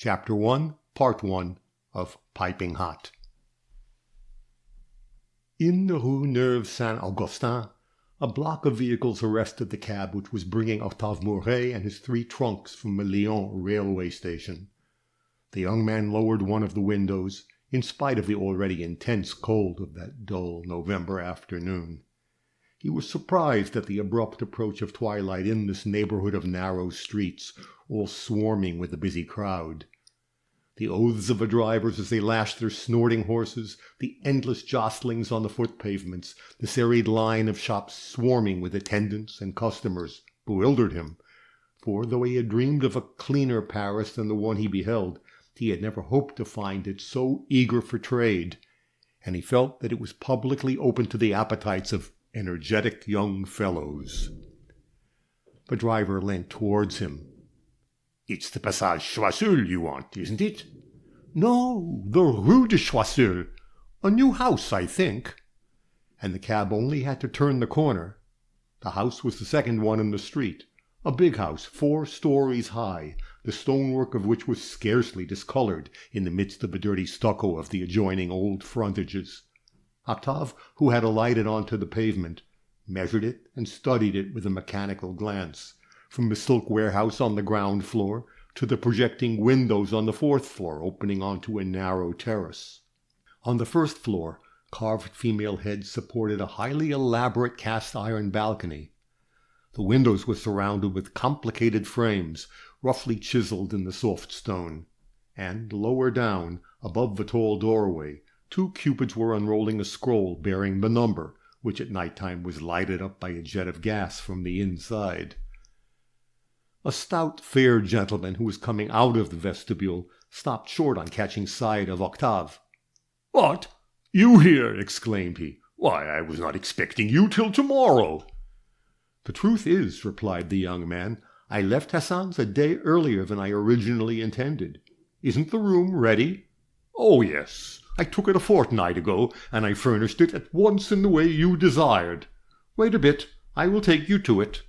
Chapter 1, Part 1 of Piping Hot. In the Rue Neuve Saint-Augustin, a block of vehicles arrested the cab which was bringing Octave Mouret and his 3 trunks from the Lyon railway station. The young man lowered one of the windows, in spite of the already intense cold of that dull November afternoon. He was surprised at the abrupt approach of twilight in this neighborhood of narrow streets, all swarming with a busy crowd. The oaths of the drivers as they lashed their snorting horses, the endless jostlings on the foot pavements, the serried line of shops swarming with attendants and customers, bewildered him, for though he had dreamed of a cleaner Paris than the one he beheld, he had never hoped to find it so eager for trade, and he felt that it was publicly open to the appetites of energetic young fellows. The driver leant towards him. "It's the Passage Choiseul you want, isn't it?" "No, the Rue de Choiseul. A new house, I think." And the cab only had to turn the corner. The house was the second one in the street, a big house 4 stories high, the stonework of which was scarcely discolored in the midst of the dirty stucco of the adjoining old frontages. Octave, who had alighted onto the pavement, measured it and studied it with a mechanical glance, from the silk warehouse on the ground floor to the projecting windows on the 4th floor opening onto a narrow terrace. On the 1st floor, carved female heads supported a highly elaborate cast-iron balcony. The windows were surrounded with complicated frames, roughly chiseled in the soft stone, and lower down, above the tall doorway, 2 cupids were unrolling a scroll bearing the number, which at night time was lighted up by a jet of gas from the inside. A stout, fair gentleman who was coming out of the vestibule stopped short on catching sight of Octave. "What? You here?" exclaimed he. "Why, I was not expecting you till tomorrow." "The truth is," replied the young man, "I left Hassan's a day earlier than I originally intended. Isn't the room ready?" "Oh, yes. I took it a fortnight ago, and I furnished it at once in the way you desired. Wait a bit. I will take you to it."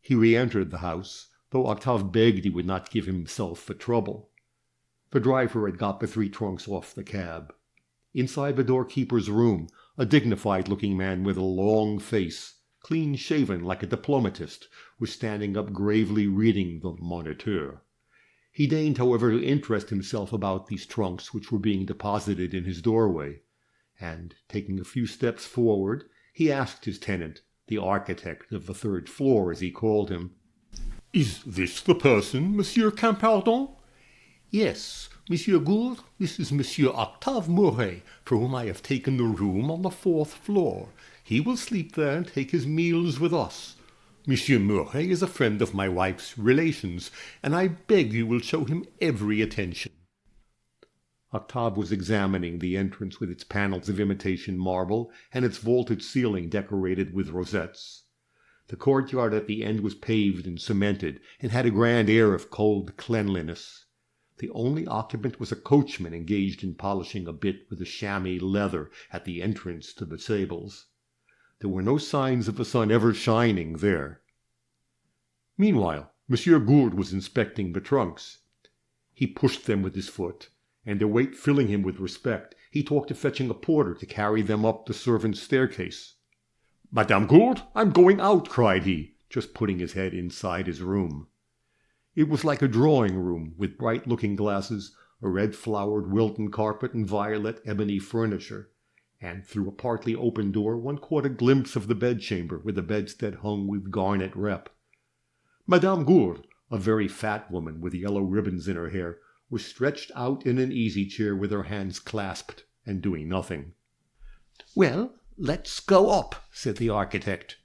He re-entered the house, though Octave begged he would not give himself the trouble. The driver had got the 3 trunks off the cab. Inside the doorkeeper's room, a dignified-looking man with a long face, clean-shaven like a diplomatist, was standing up gravely reading the Moniteur. He deigned, however, to interest himself about these trunks which were being deposited in his doorway, and, taking a few steps forward, he asked his tenant, the architect of the 3rd floor, as he called him, "Is this the person, Monsieur Campardon?" "Yes, Monsieur Gourde, this is Monsieur Octave Mouret, for whom I have taken the room on the 4th floor. He will sleep there and take his meals with us. Monsieur Mouret is a friend of my wife's relations, and I beg you will show him every attention." Octave was examining the entrance with its panels of imitation marble and its vaulted ceiling decorated with rosettes. The courtyard at the end was paved and cemented, and had a grand air of cold cleanliness. The only occupant was a coachman engaged in polishing a bit with a chamois leather at the entrance to the stables. There were no signs of the sun ever shining there. Meanwhile, Monsieur Gourde was inspecting the trunks. He pushed them with his foot, and their weight filling him with respect, he talked of fetching a porter to carry them up the servants' staircase. "Madame Gourde, I'm going out," cried he, just putting his head inside his room. It was like a drawing-room, with bright looking-glasses, a red-flowered Wilton carpet, and violet ebony furniture, and through a partly open door one caught a glimpse of the bedchamber, with the bedstead hung with garnet rep. Madame Gourde, a very fat woman with yellow ribbons in her hair, was stretched out in an easy-chair with her hands clasped and doing nothing. "Well, let's go up," said the architect.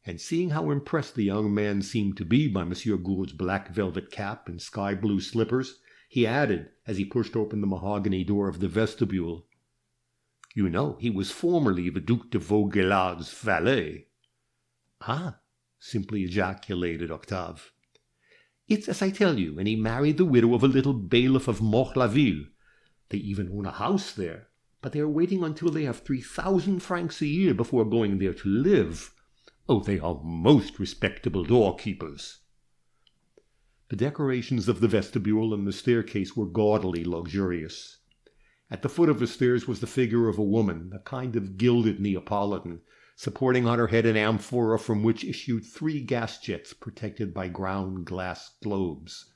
And seeing how impressed the young man seemed to be by Monsieur Gourde's black velvet cap and sky-blue slippers, he added, as he pushed open the mahogany door of the vestibule, "You know, he was formerly the Duc de Vaugelas's valet." "Ah!" simply ejaculated Octave. "It's as I tell you, and he married the widow of a little bailiff of Morte-la-Ville. They even own a house there, but they are waiting until they have 3,000 francs a year before going there to live. Oh, they are most respectable doorkeepers." The decorations of the vestibule and the staircase were gaudily luxurious. At the foot of the stairs was the figure of a woman, a kind of gilded Neapolitan, supporting on her head an amphora from which issued 3 gas jets protected by ground glass globes.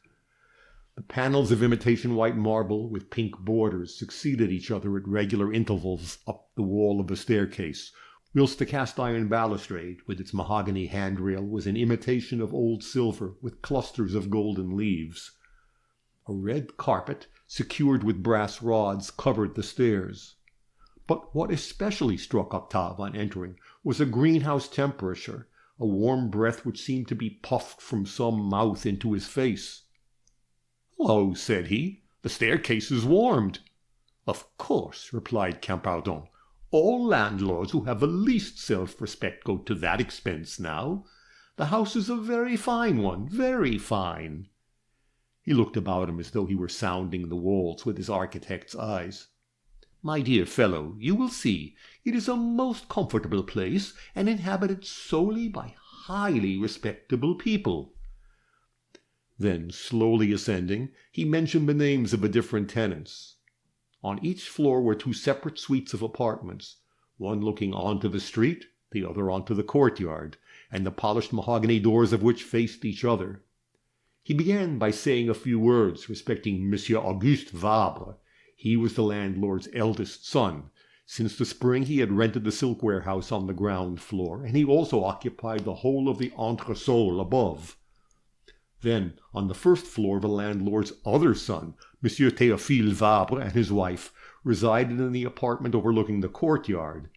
The panels of imitation white marble with pink borders succeeded each other at regular intervals up the wall of the staircase, whilst the cast-iron balustrade, with its mahogany handrail, was an imitation of old silver with clusters of golden leaves. A red carpet, secured with brass rods, covered the stairs. But what especially struck Octave on entering was a greenhouse temperature, a warm breath which seemed to be puffed from some mouth into his face. "Hello," said he, "the staircase is warmed." "Of course," replied Campardon. "All landlords who have the least self-respect go to that expense now. The house is a very fine one, very fine." He looked about him as though he were sounding the walls with his architect's eyes. "My dear fellow, you will see. It is a most comfortable place, and inhabited solely by highly respectable people." Then, slowly ascending, he mentioned the names of the different tenants. On each floor were 2 separate suites of apartments, one looking onto the street, the other onto the courtyard, and the polished mahogany doors of which faced each other. He began by saying a few words respecting Monsieur Auguste Vabre. He was the landlord's eldest son. Since the spring he had rented the silk warehouse on the ground floor, and he also occupied the whole of the entresol above. Then, on the first floor, the landlord's other son, Monsieur Théophile Vabre, and his wife, resided in the apartment overlooking the courtyard,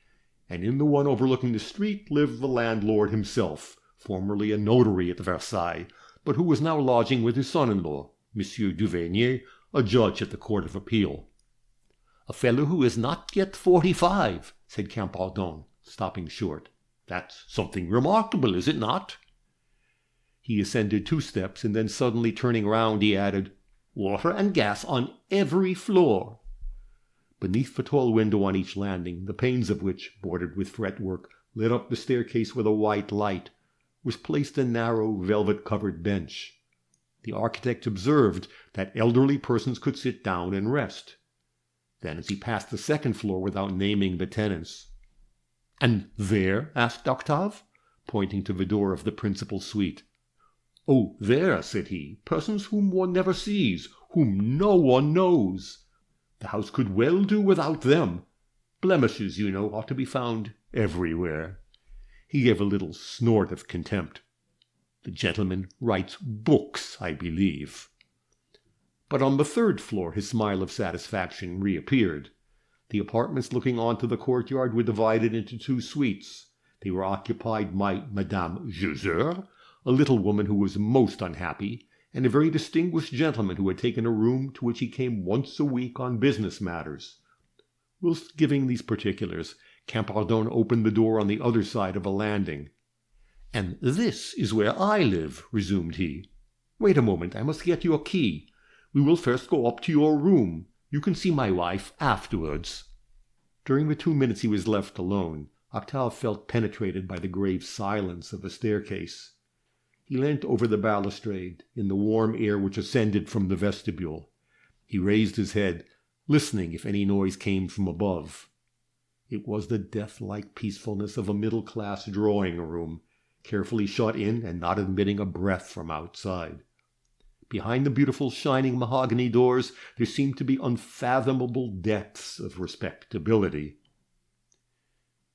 and in the one overlooking the street lived the landlord himself, formerly a notary at Versailles, but who was now lodging with his son-in-law, Monsieur Duvernier, a judge at the Court of Appeal. "A fellow who is not yet 45, said Campardon, stopping short. "That's something remarkable, is it not?" He ascended 2 steps, and then suddenly turning round, he added, "Water and gas on every floor." Beneath the tall window on each landing, the panes of which, bordered with fretwork, lit up the staircase with a white light, was placed a narrow velvet-covered bench. The architect observed that elderly persons could sit down and rest. Then, as he passed the second floor without naming the tenants, "And there?" asked Octave, pointing to the door of the principal suite. "Oh, there," said he, "persons whom one never sees, whom no one knows. The house could well do without them. Blemishes, you know, ought to be found everywhere." He gave a little snort of contempt. "The gentleman writes books, I believe." But on the 3rd floor his smile of satisfaction reappeared. The apartments looking on to the courtyard were divided into 2 suites. They were occupied by Madame Jeuseur, a little woman who was most unhappy, and a very distinguished gentleman who had taken a room to which he came once a week on business matters. Whilst giving these particulars, Campardon opened the door on the other side of a landing. "And this is where I live," resumed he. "Wait a moment, I must get your key. We will first go up to your room. You can see my wife afterwards." During the 2 minutes he was left alone, Octave felt penetrated by the grave silence of the staircase. He leant over the balustrade, in the warm air which ascended from the vestibule. He raised his head, listening if any noise came from above. It was the death-like peacefulness of a middle-class drawing-room, carefully shut in and not admitting a breath from outside. Behind the beautiful shining mahogany doors there seemed to be unfathomable depths of respectability.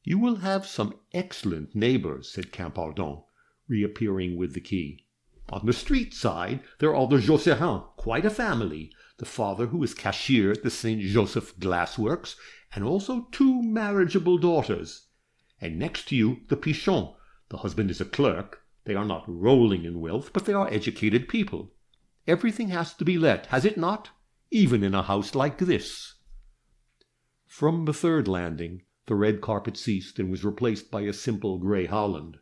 "You will have some excellent neighbors," said Campardon, reappearing with the key. "On the street side there are the Josserins, quite a family, the father who is cashier at the St. Joseph Glass Works, and also 2 marriageable daughters. And next to you the Pichons. The husband is a clerk. They are not rolling in wealth, but they are educated people. Everything has to be let, has it not? Even in a house like this." From the 3rd landing, the red carpet ceased and was replaced by a simple grey holland.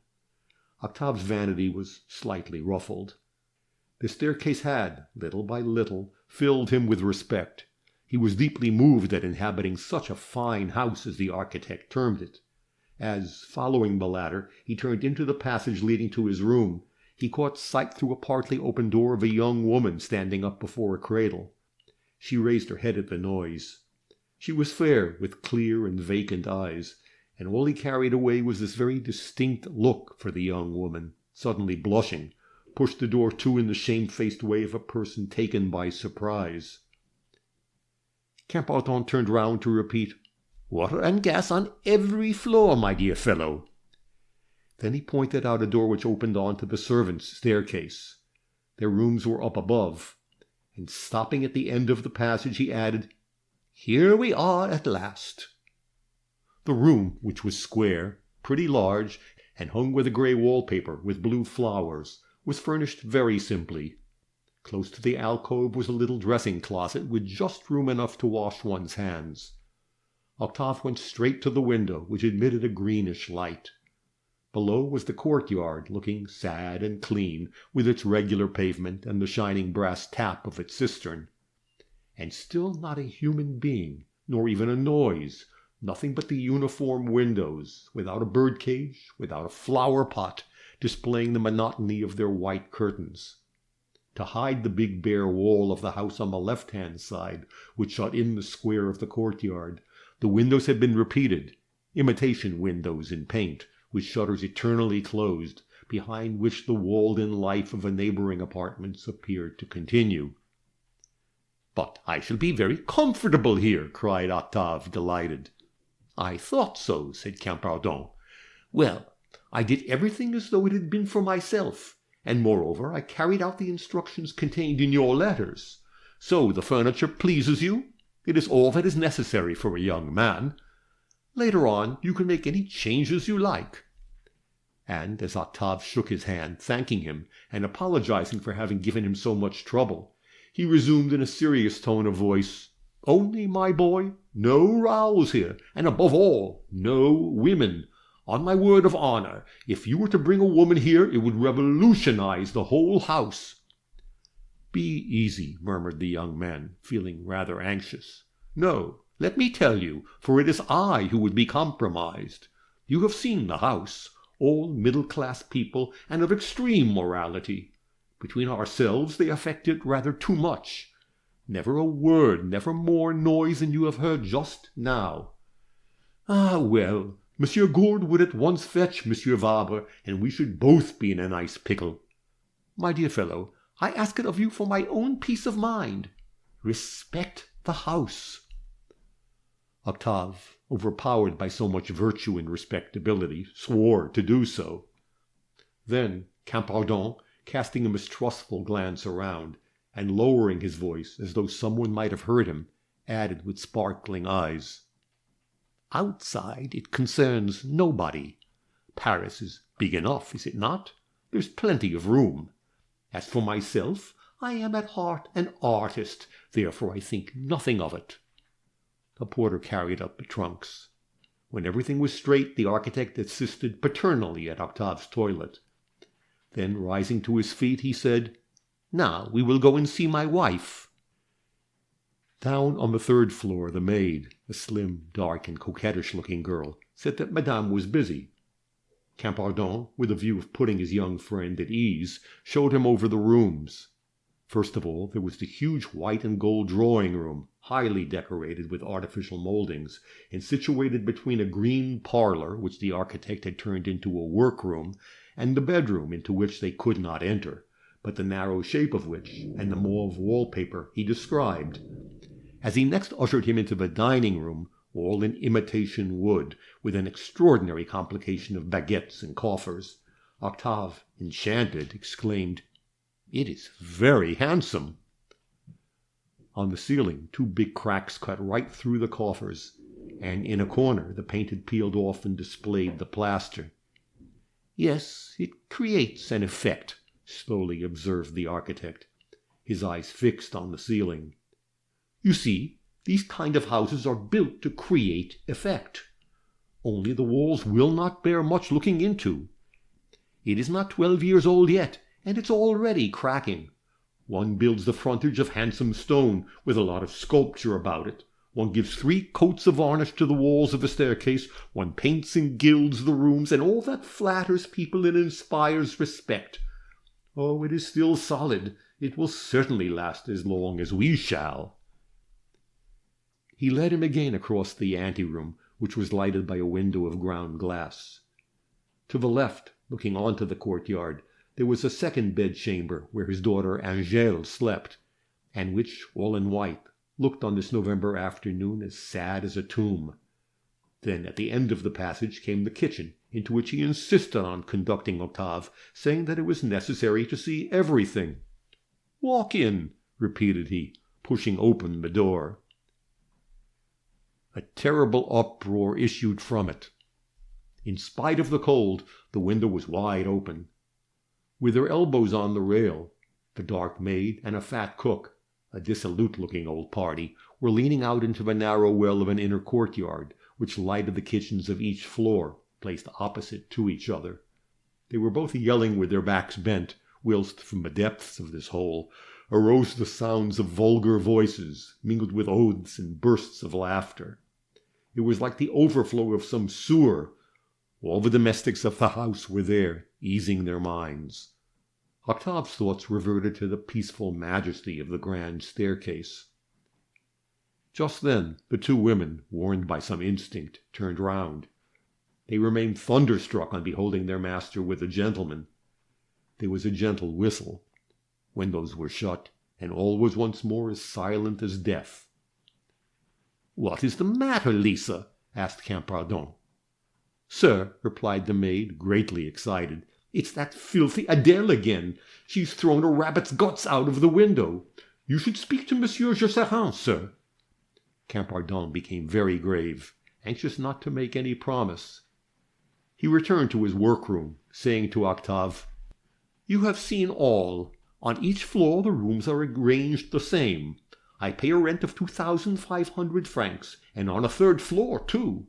Octave's vanity was slightly ruffled. The staircase had, little by little, filled him with respect. He was deeply moved at inhabiting such a fine house as the architect termed it. As, following the ladder, he turned into the passage leading to his room, he caught sight through a partly open door of a young woman standing up before a cradle. She raised her head at the noise. She was fair, with clear and vacant eyes, and all he carried away was this very distinct look for the young woman, suddenly blushing, pushed the door to in the shamefaced way of a person taken by surprise. Camparton turned round to repeat, "Water and gas on every floor, my dear fellow." Then he pointed out a door which opened on to the servants' staircase. Their rooms were up above, and stopping at the end of the passage, he added, "Here we are at last." The room, which was square, pretty large, and hung with a grey wallpaper with blue flowers, was furnished very simply. Close to the alcove was a little dressing closet with just room enough to wash one's hands. Octave went straight to the window, which admitted a greenish light. Below was the courtyard, looking sad and clean, with its regular pavement and the shining brass tap of its cistern. And still not a human being, nor even a noise, nothing but the uniform windows, without a birdcage, without a flower pot, displaying the monotony of their white curtains. To hide the big bare wall of the house on the left-hand side, which shut in the square of the courtyard, the windows had been repeated, imitation windows in paint, with shutters eternally closed, behind which the walled-in life of the neighboring apartments appeared to continue. "But I shall be very comfortable here," cried Octave, delighted. "I thought so," said Camparton. "Well, I did everything as though it had been for myself, and moreover I carried out the instructions contained in your letters. So the furniture pleases you? It is all that is necessary for a young man. Later on you can make any changes you like." And as Octave shook his hand, thanking him, and apologizing for having given him so much trouble, he resumed in a serious tone of voice, "Only, my boy, no rows here, and above all, no women. On my word of honor, if you were to bring a woman here, it would revolutionize the whole house." "Be easy," murmured the young man, feeling rather anxious. "No, let me tell you, for it is I who would be compromised. You have seen the house, all middle-class people and of extreme morality. Between ourselves, they affect it rather too much. Never a word, never more noise than you have heard just now. Ah, well, Monsieur Gourde would at once fetch Monsieur Vabre, and we should both be in a nice pickle. My dear fellow, I ask it of you for my own peace of mind. Respect the house." Octave, overpowered by so much virtue and respectability, swore to do so. Then Camparton, casting a mistrustful glance around, and lowering his voice as though someone might have heard him, added with sparkling eyes, "Outside it concerns nobody. Paris is big enough, is it not? There's plenty of room. As for myself, I am at heart an artist, therefore I think nothing of it." The porter carried up the trunks. When everything was straight, the architect assisted paternally at Octave's toilet. Then, rising to his feet, he said, "Now we will go and see my wife." Down on the third floor, the maid, a slim, dark, and coquettish-looking girl, said that Madame was busy. Camparton, with a view of putting his young friend at ease, showed him over the rooms. First of all, there was the huge white and gold drawing-room, highly decorated with artificial mouldings, and situated between a green parlour, which the architect had turned into a workroom, and the bedroom into which they could not enter, but the narrow shape of which, and the mauve wallpaper, he described. As he next ushered him into the dining-room, all in imitation wood, with an extraordinary complication of baguettes and coffers, Octave, enchanted, exclaimed, "It is very handsome." On the ceiling, 2 big cracks cut right through the coffers, and in a corner the paint had peeled off and displayed the plaster. "Yes, it creates an effect," slowly observed the architect, his eyes fixed on the ceiling. "You see, these kind of houses are built to create effect. Only the walls will not bear much looking into. It is not 12 years old yet, and it's already cracking. One builds the frontage of handsome stone, with a lot of sculpture about it. One gives 3 coats of varnish to the walls of the staircase. One paints and gilds the rooms, and all that flatters people and inspires respect. Oh, it is still solid. It will certainly last as long as we shall." He led him again across the anteroom, which was lighted by a window of ground glass. To the left, looking on to the courtyard, there was a second bedchamber where his daughter Angèle slept, and which, all in white, looked on this November afternoon as sad as a tomb. Then at the end of the passage came the kitchen, into which he insisted on conducting Octave, saying that it was necessary to see everything. "Walk in," repeated he, pushing open the door. A terrible uproar issued from it. In spite of the cold, the window was wide open. With their elbows on the rail, the dark maid and a fat cook, a dissolute-looking old party, were leaning out into the narrow well of an inner courtyard, which lighted the kitchens of each floor, placed opposite to each other. They were both yelling with their backs bent, whilst from the depths of this hole arose the sounds of vulgar voices, mingled with oaths and bursts of laughter. It was like the overflow of some sewer. All the domestics of the house were there, easing their minds. Octave's thoughts reverted to the peaceful majesty of the grand staircase. Just then the two women, warned by some instinct, turned round. They remained thunderstruck on beholding their master with a gentleman. There was a gentle whistle. Windows were shut, and all was once more as silent as death. "What is the matter, Lisa?" asked Campardon. "Sir," replied the maid, greatly excited, "it's that filthy Adèle again. She's thrown a rabbit's guts out of the window. You should speak to Monsieur Jusserand, sir." Campardon became very grave, anxious not to make any promise. He returned to his workroom, saying to Octave, "You have seen all. On each floor the rooms are arranged the same. I pay a rent of 2,500 francs, and on a third floor, too.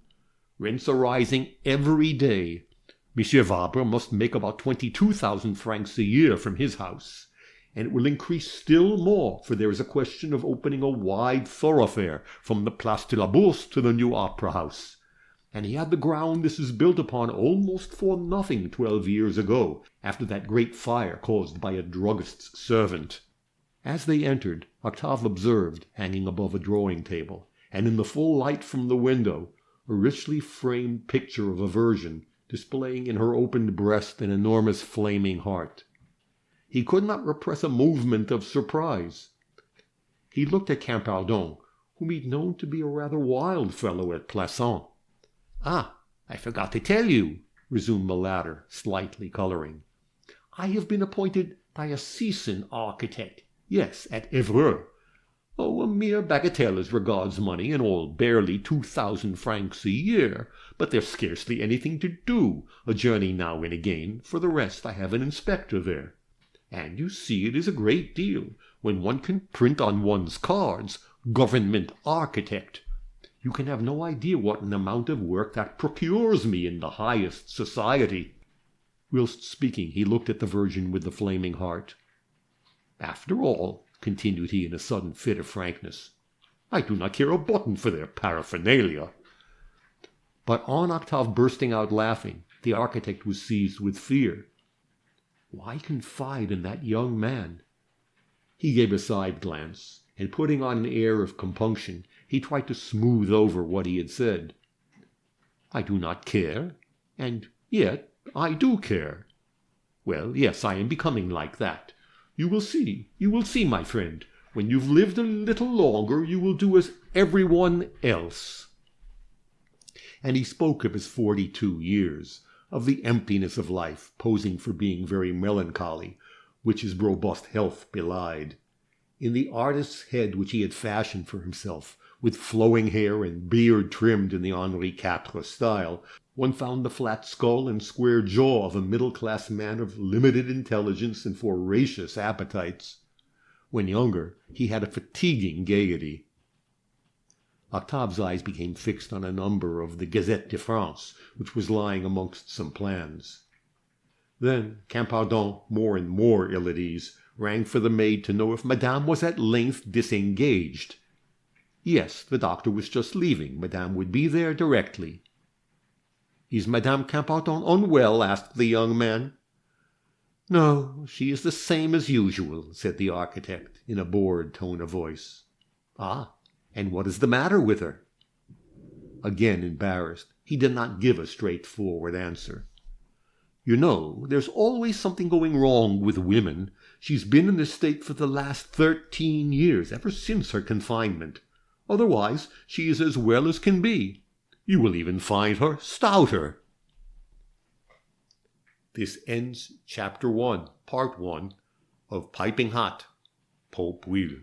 Rents are rising every day. Monsieur Vabre must make about 22,000 francs a year from his house, and it will increase still more, for there is a question of opening a wide thoroughfare from the Place de la Bourse to the new Opera House. And he had the ground this is built upon almost for nothing 12 years ago, after that great fire caused by a druggist's servant." As they entered, Octave observed, hanging above a drawing-table, and in the full light from the window, a richly framed picture of a Virgin, displaying in her opened breast an enormous flaming heart. He could not repress a movement of surprise. He looked at Campardon, whom he had known to be a rather wild fellow at Plassans. "Ah, I forgot to tell you," resumed the latter, slightly coloring. "I have been appointed diocesan architect. Yes, at Évreux. Oh, a mere bagatelle as regards money, and all barely 2,000 francs a year. But there's scarcely anything to do, a journey now and again. For the rest, I have an inspector there. And you see it is a great deal, when one can print on one's cards, government architect. You can have no idea what an amount of work that procures me in the highest society." Whilst speaking, he looked at the Virgin with the flaming heart. "After all," continued he in a sudden fit of frankness, "I do not care a button for their paraphernalia." But on Octave bursting out laughing, the architect was seized with fear. Why confide in that young man? He gave a side glance, and putting on an air of compunction, he tried to smooth over what he had said. "I do not care, and yet I do care. Well, yes, I am becoming like that. You will see, my friend. When you've lived a little longer, you will do as everyone else." And he spoke of his 42 years, of the emptiness of life, posing for being very melancholy, which his robust health belied. In the artist's head which he had fashioned for himself, with flowing hair and beard trimmed in the Henri IV style, one found the flat skull and square jaw of a middle-class man of limited intelligence and voracious appetites. When younger, he had a fatiguing gaiety. Octave's eyes became fixed on a number of the Gazette de France, which was lying amongst some plans. Then Campardon, more and more ill at ease, rang for the maid to know if Madame was at length disengaged. Yes, the doctor was just leaving. Madame would be there directly. "Is Madame Campardon unwell?" asked the young man. No, she is the same as usual, said the architect, in a bored tone of voice. Ah, and what is the matter with her? Again embarrassed, he did not give a straightforward answer. You know, there's always something going wrong with women. She's been in this state for the last 13 years, ever since her confinement. Otherwise, she is as well as can be. You will even find her stouter. This ends Chapter 1, Part 1 of Piping Hot, Pope Will.